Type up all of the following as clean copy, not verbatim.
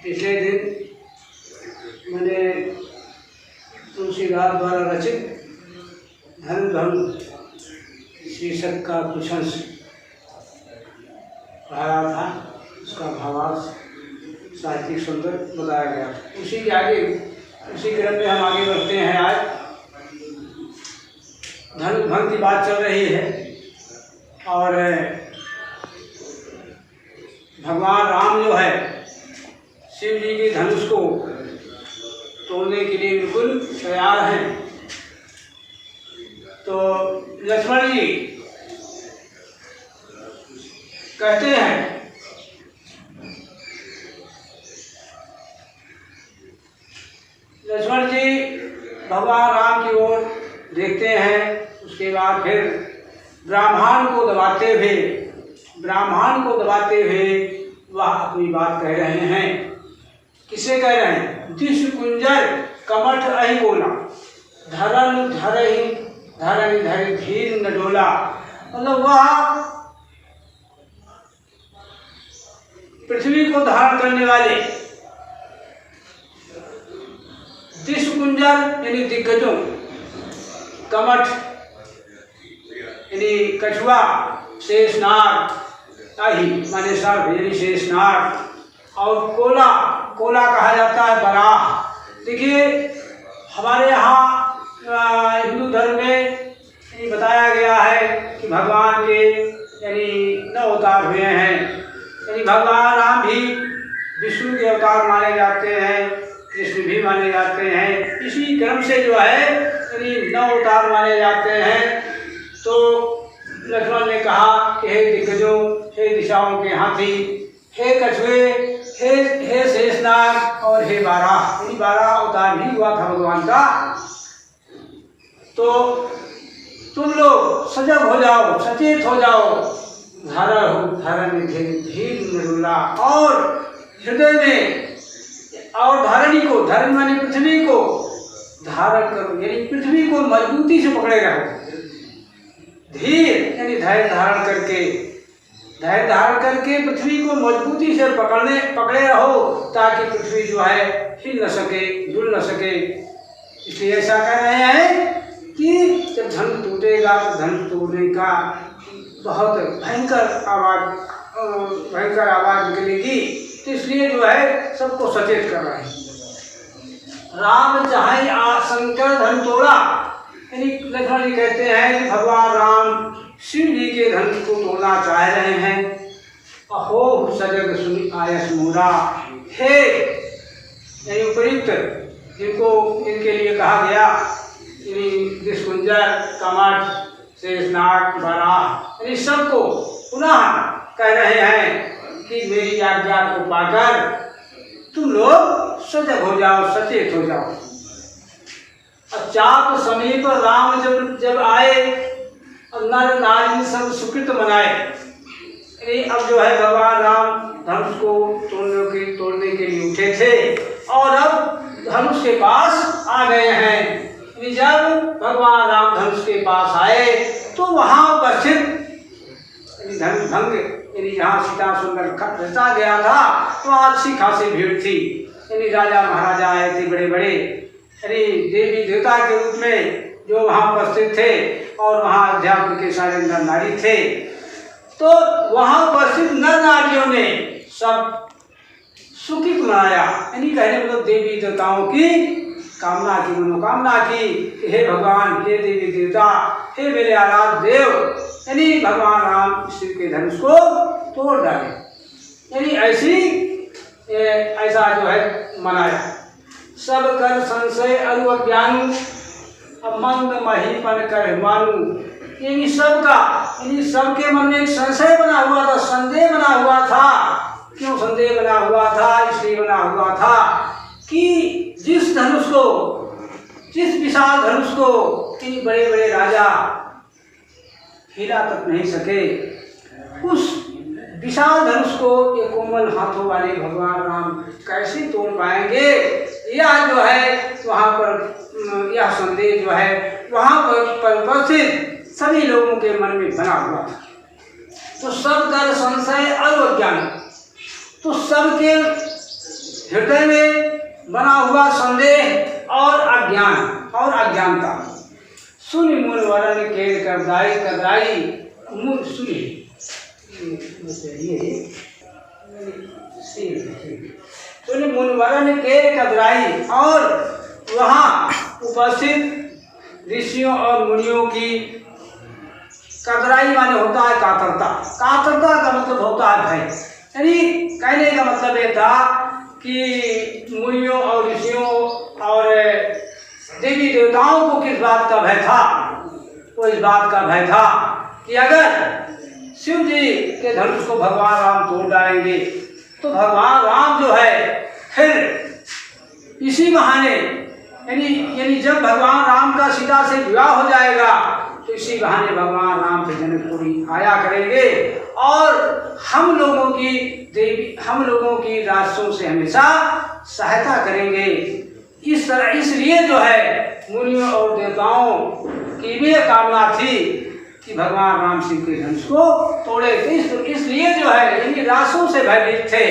पिछले दिन मैंने तुलसीदास द्वारा रचित धनुर्धनु शीर्षक का कुछ अंश पढ़ाया था। उसका भावार्थ साहित्यिक सुंदर बताया गया। उसी के आगे उसी क्रम में हम आगे बढ़ते हैं। आज धनुर्धनु की बात चल रही है और भगवान राम जो है शिव जी के धनुष को तोड़ने के लिए बिल्कुल तैयार हैं। तो लक्ष्मण जी कहते हैं लक्ष्मण जी भगवान राम की ओर देखते हैं। उसके बाद फिर ब्राह्मण को दबाते हुए वह अपनी बात कह रहे हैं। किसे कह रहे हैं? दिश कुंजर कमठ अहि बोला, धरन धर धीर न डोला। मतलब वह पृथ्वी को धारण करने वाले दिश कुंजर यानी दिग्गजों, कमठ यानी कछुआ, शेषनाग अहि माने सर्प यानी शेषनाग, और कोला कहा जाता है बराह। देखिए हमारे यहाँ हिंदू धर्म में बताया गया है कि भगवान के यानी 9 अवतार हुए हैं। यानी भगवान राम भी विष्णु के अवतार माने जाते हैं, कृष्ण भी माने जाते हैं। इसी क्रम से जो है यानी 9 अवतार माने जाते हैं। तो लक्ष्मण ने कहा कि हे दिग्गजों, हे दिशाओं के हाथी, हे कछुए, हे शेषनाग और हे बारह, यानी 12 अवतार भी हुआ था भगवान का। तो तुम लोग सजग हो जाओ, सचेत हो जाओ, धरण धीर नरुला, और हृदय में और धरण माने पृथ्वी को धारण करो, यानी पृथ्वी को मजबूती से पकड़े रहो। धीर यानी धैर्य धारण करके पृथ्वी को मजबूती से पकड़े रहो, ताकि पृथ्वी जो है हिल न सके, डुल न सके। इसलिए ऐसा कह रहे हैं कि जब धन टूटेगा तो धन टूटने का बहुत भयंकर आवाज निकलेगी। तो इसलिए जो है सबको सचेत कर रहे हैं। राम चाहे शंकर धन तोड़ा, यानी लक्ष्मण जी कहते हैं कि भगवान राम शिव जी के धन को तोड़ना चाह रहे हैं। अहो सजग सुनि आयस मोरा, हे यानी उपयुक्त जिनको इनके लिए कहा गया, दिशकुंजर, कमठ, शेषनाग, बराह, यानी सबको पुनः कह रहे हैं कि मेरी आज्ञा को पाकर तुम लोग सजग हो जाओ, सचेत हो जाओ। चाप समीप राम जब आए और नर नारी सब सुकृत मनाए। अब जो है भगवान राम धनुष को तोड़ने के लिए उठे थे और अब धनुष के पास आ गए हैं। जब भगवान राम धनुष के पास आए तो वहाँ उपस्थित धनुर्भंग यानी जहाँ सीता सुंदर रचा गया था वहाँ अच्छी खासी भीड़ थी। यानी राजा महाराजा आए थे बड़े बड़े, यानी देवी देवता के रूप में जो वहाँ उपस्थित थे, और वहाँ अध्यात्म के सारे नर नारी थे। तो वहाँ उपस्थित नर नारियों ने सब सुखित मनाया, यानी कहने मतलब देवी देवताओं की कामना की, मनोकामना की कि हे भगवान, हे देवी देवता, हे मेरे आराध्य देव, यानी भगवान राम शिव के धनुष को तोड़ डाले। यानी ऐसा जो है मनाया। सब कर संशय अरु अज्ञानु, अब मंद महीपन कर मानू। यानी सबके मन में एक संशय बना हुआ था, संदेह बना हुआ था। क्यों संदेह बना हुआ था? इसलिए बना हुआ था कि जिस विशाल धनुष को इन बड़े बड़े राजा हिला तक नहीं सके, उस विशाल धनुष को ये कोमल हाथों वाले भगवान राम कैसे तोड़ पाएंगे? यह जो है वहाँ पर यह संदेह जो है वहाँ पर उपस्थित सभी लोगों के मन में बना हुआ था। तो सब दर संशय और अज्ञान, तो सबके हृदय में बना हुआ संदेह और अज्ञान और अज्ञानता सुनि मुनि वरन के कदराई सुनि सुनि मुनि वरन के कदराई। और वहाँ उपस्थित ऋषियों और मुनियों की कदराई माने होता है कातरता। कातरता का मतलब होता है भय। यानी कहने का मतलब ये था कि मुनियों और ऋषियों और देवी देवताओं को किस बात का भय था? वो इस बात का भय था कि अगर शिव जी के धनुष को भगवान राम तोड़ डालेंगे तो भगवान राम जो है फिर इसी बहाने यानी जब भगवान राम का सीता से विवाह हो जाएगा तो इसी बहाने भगवान राम से जनकपुरी आया करेंगे और हम लोगों की राजसों से हमेशा सहायता करेंगे। इस तरह इसलिए जो है मुनियों और देवताओं की भी कामना थी कि भगवान राम सिंह के धनुष को तोड़े। इसलिए जो है यानी राजसों से भयभीत थे।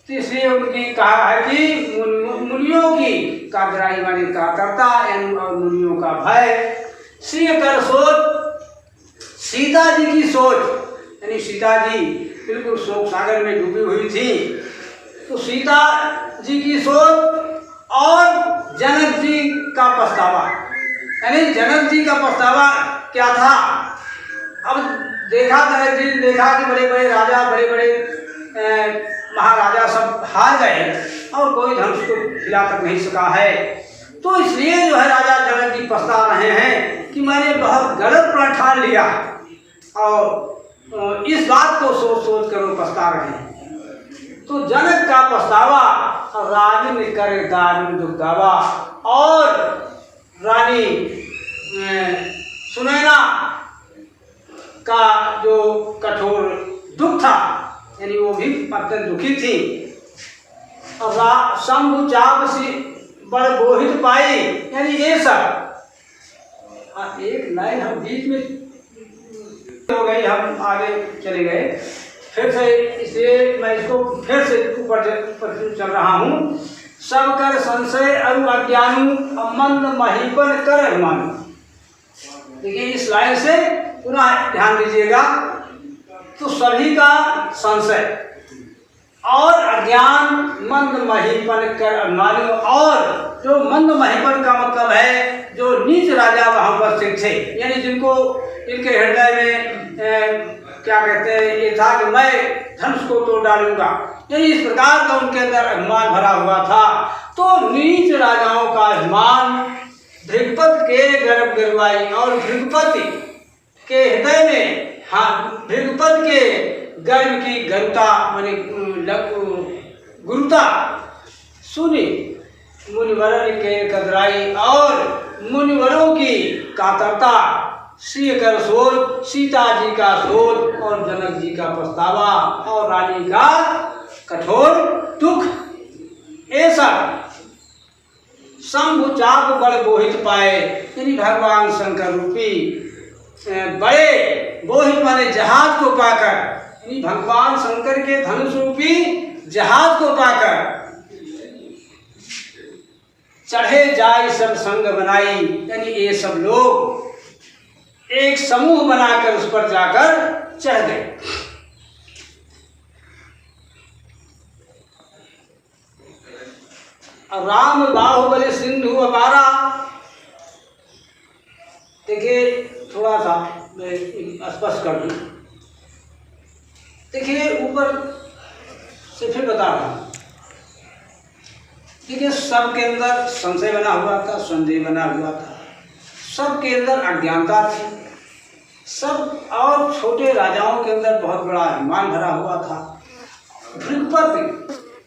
तो इसलिए उनकी कहा है कि मुनियों की कादराई माने कातरता और मुनियों का भय। श्री कर सोच सीता जी की सोच यानी सीता जी बिल्कुल शोक सागर में डूबी हुई थी। तो सीता जी की सोच और जनक जी का पछतावा यानी जनक जी का पछतावा क्या था? अब देखा कि बड़े बड़े राजा बड़े बड़े महाराजा सब हार गए और कोई धनुष को हिला तक नहीं सका है। तो इसलिए जो है राजा जनक जी पछता रहे हैं कि मैंने बहुत गलत प्रण ठान लिया और इस बात को सोच कर वो पछता रहे हैं। तो जनक का पछतावा रानी करे दारुण दुख दावा और रानी सुनैना का जो कठोर दुख था यानी वो भी अत्यंत दुखी थी। और शंभु चाप से बड़ बोहित पाई यानी ये सब एक लाइन हम बीच में हो गई, हम आगे चले गए फिर से। इसलिए मैं इसको फिर से ऊपर चल रहा हूँ। सब कर संशय अरु अज्ञानु मंद महीपन कर अभिमानु। देखिए इस लाइन से पुनः ध्यान दीजिएगा। तो सभी का संशय और अज्ञान मंद महीपन कर अभिमानु। और जो मंद महीपन का मतलब है जो नीच राजा वहाँ उपस्थित थे यानी जिनको इनके हृदय में क्या कहते हैं ये था कि मैं धनुष को तोड़ डालूंगा यानी इस प्रकार का उनके अंदर अभिमान भरा हुआ था। तो नीच राजाओं का अभिमान भृगुपति के गर्भ गिरवाई और भृगुपति के हृदय में भृगुपति के गर्भ की गरुता माने गुरुता सुनी मुनिवरन के कदराई और मुनिवरों की कातरता। श्री कर सोच सीता जी का सोच और जनक जी का पछतावा और रानी का कठोर दुख ऐसा शंभु चाप बड़ बोहित पाए यानी भगवान शंकर रूपी बड़े बोहित माने जहाज को पाकर यानी भगवान शंकर के धनुष रूपी जहाज को पाकर चढ़े जाए सब संग बनाई यानी ये सब लोग एक समूह बनाकर उस पर जाकर चढ़ गए। राम बाहुबली सिंधु अपारा। देखिए थोड़ा सा मैं स्पष्ट कर दूं। देखिए ऊपर से फिर बता रहा हूं। देखिए सबके अंदर संशय बना हुआ था, संदेह बना हुआ था, सबके अंदर अज्ञानता थी, सब और छोटे राजाओं के अंदर बहुत बड़ा अभिमान भरा हुआ था। भृगुपति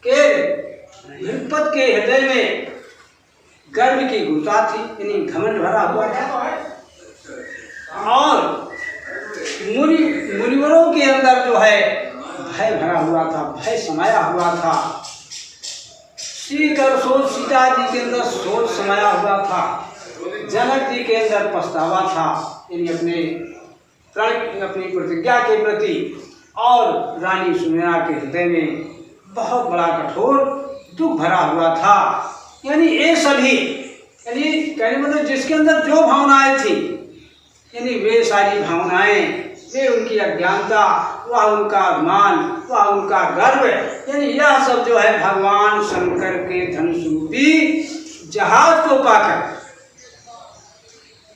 के हृदय में गर्व की गुरुता थी यानी घमंड भरा हुआ था। और मुनिवरों के अंदर जो है भय भरा हुआ था, भय समाया हुआ था। श्री कर सोच सीता जी के अंदर सोच समाया हुआ था। जनक जी के अंदर पछतावा था यानी अपनी प्रतिज्ञा के प्रति। और रानी सुनैना के हृदय में बहुत बड़ा कठोर दुख भरा हुआ था। यानी ये सभी, यानी कहने मतलब जिसके अंदर जो भावनाएं थी, यानी वे सारी भावनाएं, वे उनकी अज्ञानता, वह उनका अभिमान, वह उनका गर्व, यानी यह सब जो है भगवान शंकर के धनुष रूपी जहाज को पाकर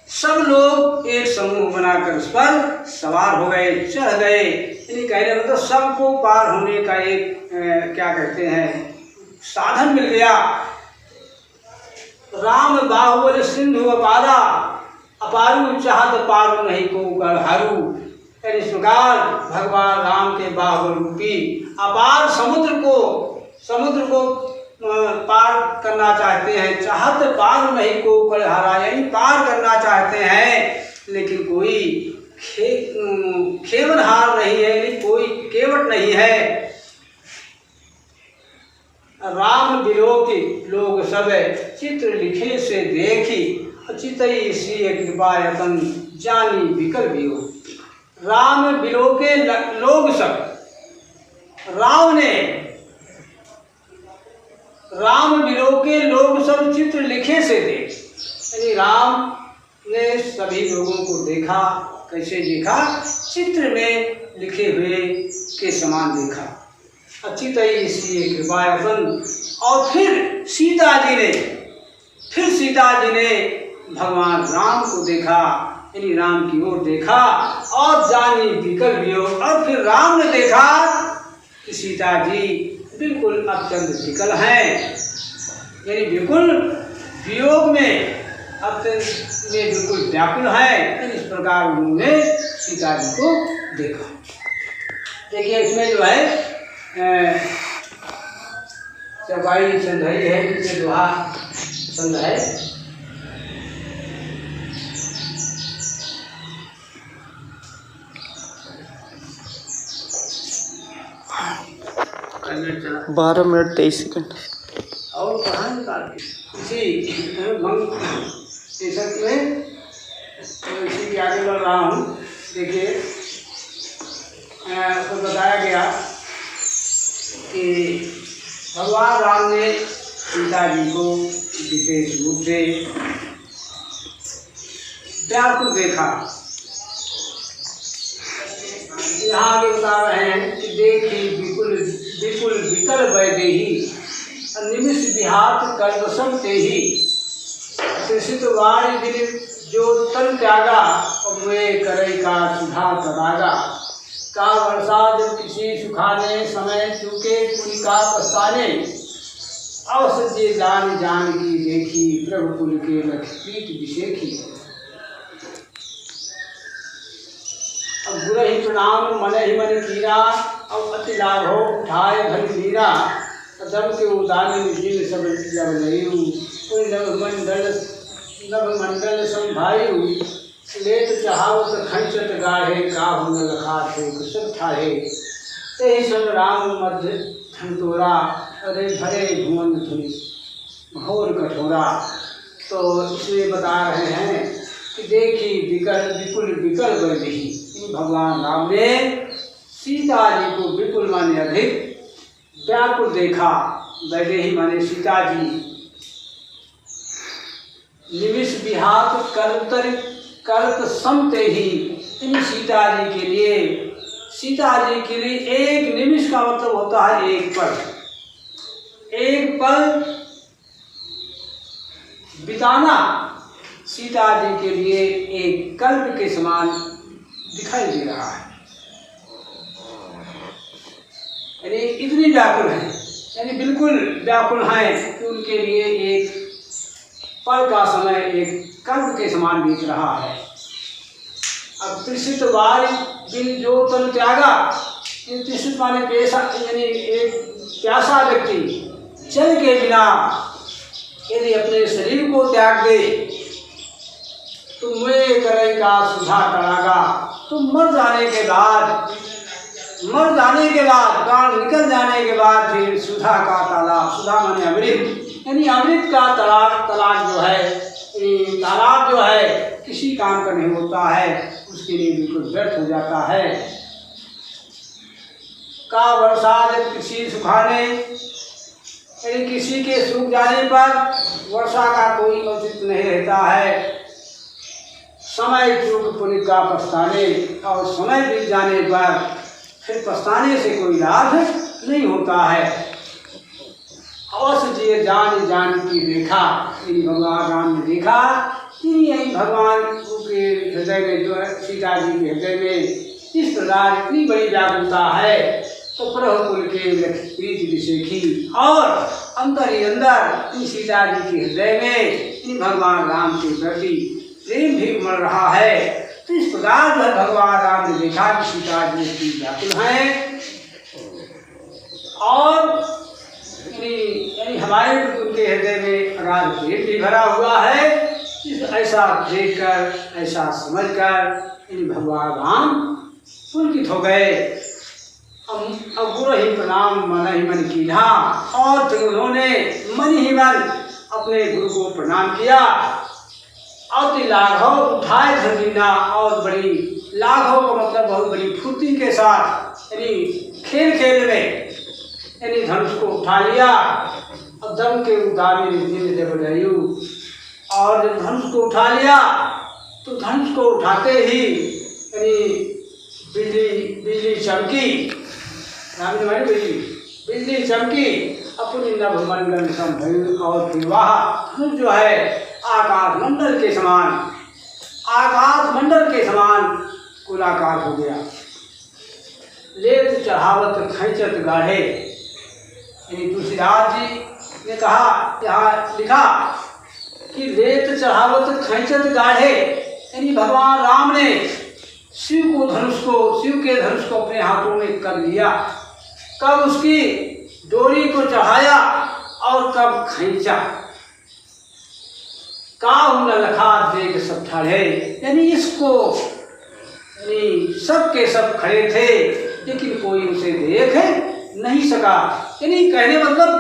सब लोग एक समूह बनाकर उस पर सवार हो गए, चढ़ गए। यानी कहने मतलब सबको पार होने का एक क्या कहते हैं साधन मिल गया। राम बाहुबल सिंधु अपारा, अपारू चाहत पारू नहीं को गढ़हारू। यानी इस प्रकार भगवान राम के बाहुबल रूपी अपार समुद्र को पार करना चाहते हैं। चाहत पार नहीं को गढ़हारा, यानी पार करना चाहते हैं, लेकिन कोई खेवनहार नहीं है, यानी कोई केवट नहीं है। राम बिलोकी लोग सब चित्र लिखे से देखी, चितई सी कृपा यतन जानी विकल भी हो। राम बिलोके लोग सब, राम बिलोके लोग सब चित्र लिखे से देख, यानी राम ने सभी लोगों को देखा। कैसे देखा? चित्र में लिखे हुए के समान देखा। चितई इसी कृपायतन। और फिर सीता जी ने भगवान राम को देखा, यानी राम की ओर देखा और जानी विकल वियोग। और फिर राम ने देखा कि सीता जी बिल्कुल अत्यंत विकल हैं, यानी बिल्कुल वियोग में अत्यंत में बिल्कुल व्याकुल है। इस प्रकार उन्होंने सीता जी को देखा। देखिए इसमें जो है चौपाई संधाई है, नीचे दोहा संध है। चला 12 मिनट 23 सेकंड और कहाँ निकाल इसी में तो इसी के आगे बढ़ रहा हूँ। देखिए तो बताया गया कि भगवान राम ने सीता जी को विशेष रूप से व्याकुल देखा। यहाँ आगे बता रहे हैं कि देखी विपुल विपुल विकल वैदेही निमिष विहात कर्वसम ते ही कृषित वाणी दिल जो तन त्यागा और वे करे का सुधा तदागा का वर्षा जब किसी सुखाने समय चूके कुल का पछताने अवसर जान जान की देखी प्रभु कुल के लखपीठ विशेखी। अब बुरा ही प्रणाम मन ही मन कीरा अब अति लाभ हो उठाए भर मीरा दम के उदान जिन सब जब लयू नभ मंडल संभायु लेत चाहत खंचत गाढ़े काहु न लखा थे कुशल ठाहे ते सब राम मध्य धनतोरा अरे भरे भुवन धुनि घोर कठोरा। तो इसलिए बता रहे हैं कि देखी विकल विपुल विकल वैदेही, भगवान राम ने सीता जी को विपुल माने अधिक व्याकुल देखा। वैदेही माने सीता जी। निमिष विहात कर्त समते ही, इन सीता जी के लिए एक निमिष का मतलब होता है एक पल बिताना सीता जी के लिए एक कल्प के समान दिखाई दे रहा है। यानी इतनी व्याकुल है, यानी बिल्कुल व्याकुल हैं कि उनके लिए एक पल का समय एक कल्प के समान बीत रहा है। अब तृषित वारी बिन जो तन त्यागा, तृषित माने पेशा, यानी एक प्यासा व्यक्ति जल के बिना यदि अपने शरीर को त्याग दे तो मुझे करेगा सुधा करागा। तो मर जाने के बाद प्राण निकल जाने के बाद फिर सुधा का तालाब, सुधा माने अमृत, यानी अमृत का तालाब जो है, तालाब जो है किसी काम का नहीं होता है, उसके लिए बिल्कुल व्यर्थ हो जाता है। का वर्षा जब किसी सुखाने, यदि किसी के सूख जाने पर वर्षा का कोई औचित्य नहीं रहता है। समय चूक पुण्य का पछताने, और समय बीत जाने पर फिर पछताने से कोई लाभ नहीं होता है। अवश्य जिए जान जान की देखा, भगवान राम ने देखा कि यही भगवान के हृदय में जो है, सीता जी के हृदय में इस प्रकार इतनी बड़ी व्याकुलता है, तो प्रभु कुल के प्रीति विशेखी, और अंदर ही अंदर इन सीता जी के हृदय में इन भगवान राम के प्रति प्रेम भी उमड़ रहा है। तो इस प्रकार जो है भगवान राम ने देखा कि सीता जी इतनी व्याकुल हैं, और यानी हमारे उनके हृदय में अगाध प्रेम भी भरा हुआ है। ऐसा देखकर, ऐसा समझकर इन भगवान राम पुलकित हो गए। अब गुरु ही प्रणाम मन ही मन कीन्हा, और फिर उन्होंने मन ही मन अपने गुरु को प्रणाम किया। और लाघव उठाए धर्मीना, और बड़ी लाघव का मतलब बहुत बड़ी फुर्ती के साथ, यानी खेल खेल में यानी धनुष को उठा लिया। अब दम के उतारे जब, और जब धनुष को उठा लिया तो धनुष को उठाते ही यानी बिजली चमकी, बिजली चमकी, अपनी नभमंडल संभल, और फिर वह धनुष जो है आकाश मंडल के समान गोलाकार हो गया। लेत चढ़ावत खैचत गाढ़े, यानी तुलसीदास जी ने कहा, यहाँ लिखा कि लेत चढ़ावत खैचत गाढ़े, यानी भगवान राम ने शिव के धनुष को अपने हाथों में कर लिया। कब उसकी डोरी को चढ़ाया और कब खींचा। काहू न लखा देख सब ठाढ़े, यानी इसको यानी सब के सब खड़े थे, लेकिन कोई उसे देख नहीं सका। यानी कहने मतलब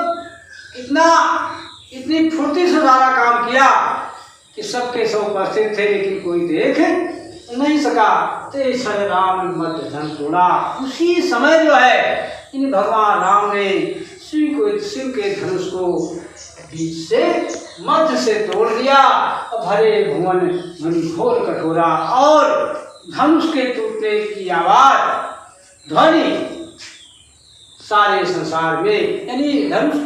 इतनी फुर्ती से सारा काम किया कि सबके सब उपस्थित थे, लेकिन कोई देख नहीं सका। तो राम मध्य धन तोड़ा, उसी समय जो है इन भगवान राम ने शिव के धनुष को बीच से मध्य से तोड़ दिया। भरे भुवन मणि घोर कठोरा, और धनुष के टूटने की आवाज ध्वनि सारे संसार में, यानी धनुष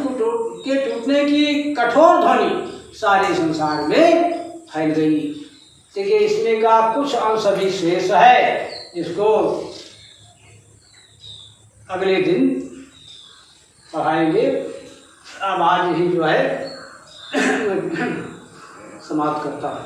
के टूटने की कठोर ध्वनि सारे संसार में फैल गई। देखिए इसमें का कुछ अंश अभी शेष है, इसको अगले दिन पढ़ाएंगे। अब आज ही जो है समाप्त करता हूँ।